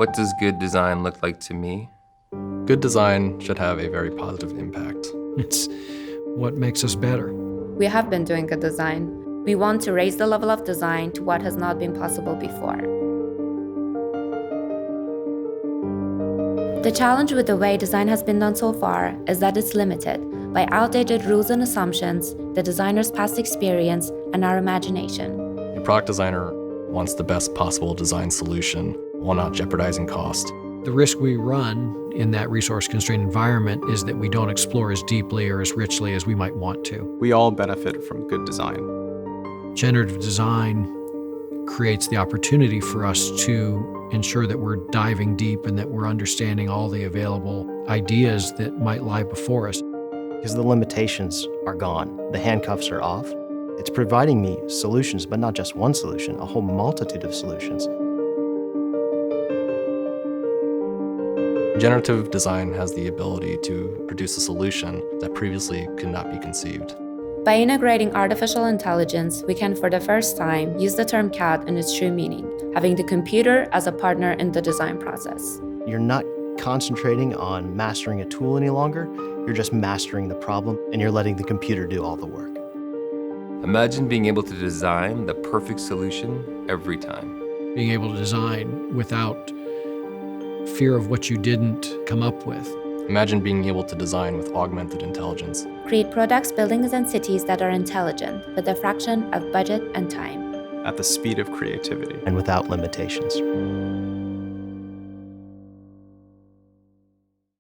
What does good design look like to me? Good design should have a very positive impact. It's what makes us better. We have been doing good design. We want to raise the level of design to what has not been possible before. The challenge with the way design has been done so far is that it's limited by outdated rules and assumptions, the designer's past experience, and our imagination. A product designer wants the best possible design solution while not jeopardizing cost. The risk we run in that resource-constrained environment is that we don't explore as deeply or as richly as we might want to. We all benefit from good design. Generative design creates the opportunity for us to ensure that we're diving deep and that we're understanding all the available ideas that might lie before us. Because the limitations are gone, the handcuffs are off. It's providing me solutions, but not just one solution, a whole multitude of solutions. Generative design has the ability to produce a solution that previously could not be conceived. By integrating artificial intelligence, we can for the first time use the term CAD in its true meaning, having the computer as a partner in the design process. You're not concentrating on mastering a tool any longer, you're just mastering the problem and you're letting the computer do all the work. Imagine being able to design the perfect solution every time. Being able to design without fear of what you didn't come up with. Imagine being able to design with augmented intelligence. Create products, buildings, and cities that are intelligent with a fraction of budget and time. At the speed of creativity. And without limitations.